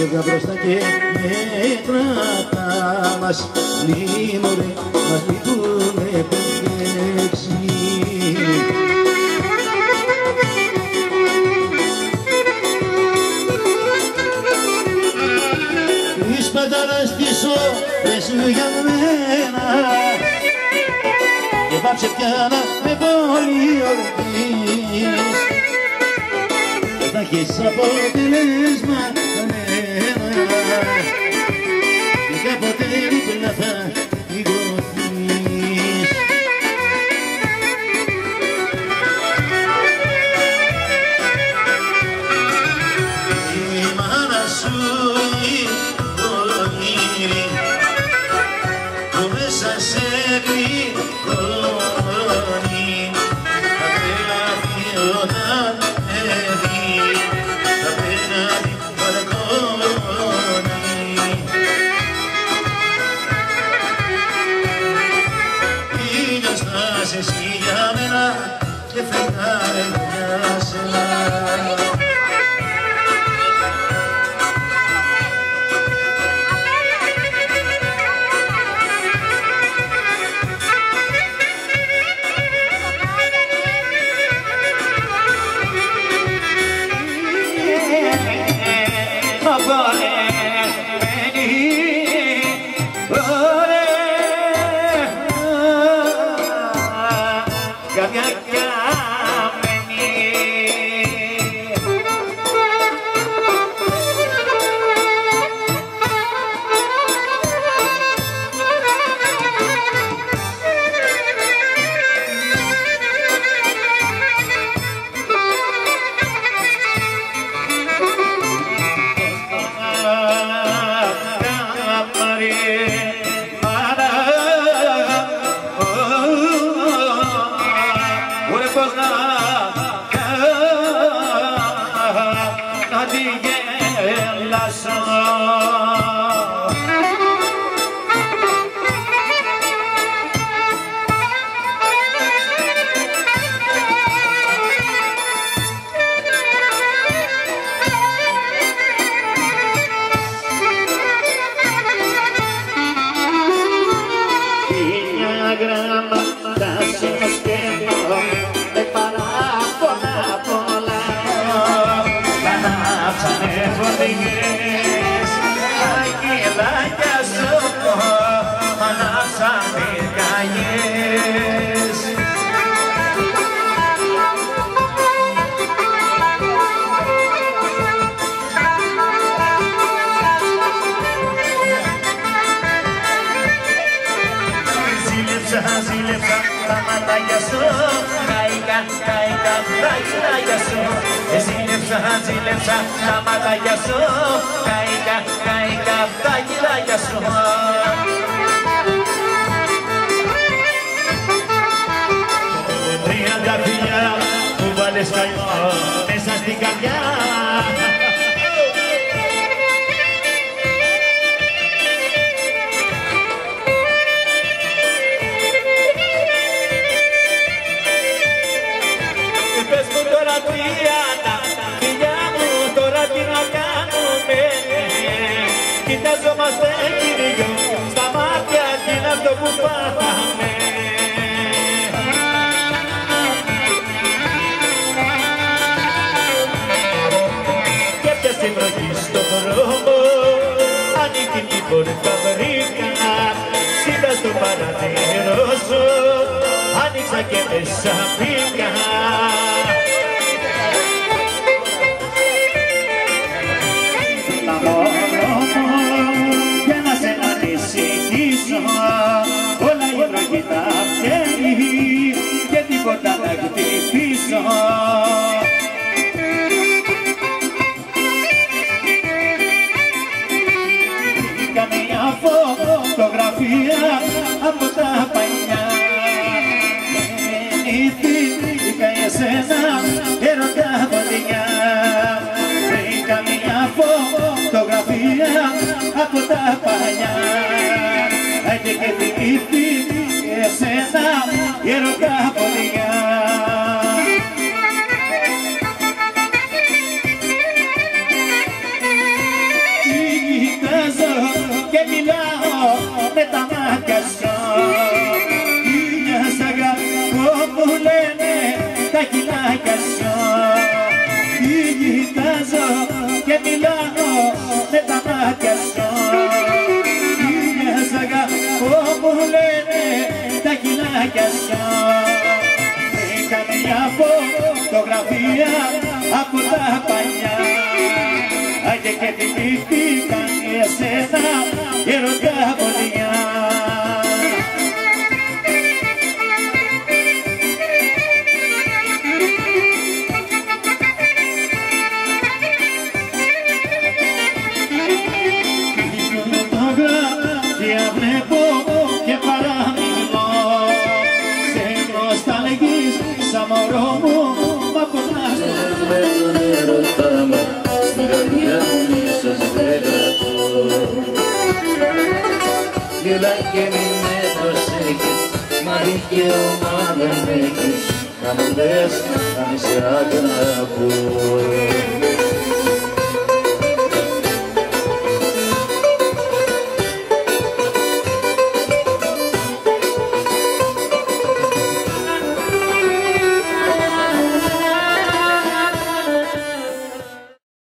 Φεύγα μπροστά και με κρατά, μας λύνονται, μας λύτουνε πεντέξι. Τις πατάρας πίσω, δεν σου για μένα, και πάψε πια να με πολιορκείς. Δεν θα έχεις αποτελέσμα και κάποτε δίπλα θα πληγωθείς. Η μάνα σου όνειρη που μέσα σε πληγώνει, απέναντι όταν δει, απέναντι παρακώνει. Ήλιος θα είσαι εσύ για μένα και φεγγάρι για σένα. Ζήλεψα τα ματάκια σου, καήκα τα γυλάκια σου. Ζήλεψα τα ματάκια σου, καήκα τα γυλάκια σου. Τριάντα φιλιά που βάλες καημό μέσα στην καρδιά. βρήκα, σήμερα στο παραθύρο σου άνοιξα και μέσα μπήκα. Για να σε ανησυχήσω, όλα η βροχή τα φταίει και τίποτα να χτυπήσω. Βρήκα μια φωτογραφία από τα παλιά, γεννήθηκα εσένα έρωτα φωτιά. Βρήκα μια φωτογραφία από τα παλιά και θυμήθηκα εσένα έρωτα φωτιά. Κοιτάζω και μιλάω με τα μάτια σου, μια σ' αγαπώ που λένε τα χειλάκια σου. Κοιτάζω και μιλάω με τα μάτια σου, μια σ' αγαπώ που λένε τα χειλάκια σου. Βρήκα μια φωτογραφία από τα παλιά και θυμήθηκα εσένα έρωτα φωτιά. Βλέπω και παραμιλώ, σε νοσταλγείς σαν μωρό μου, μα πονάς. Με τον έρωτά μου, στην καρδιά μου ίσως δεν κρατώ. Γελά και μην με προσέχεις, μα δικαίωμα δεν έχεις να μου λες αν σε αγαπώ.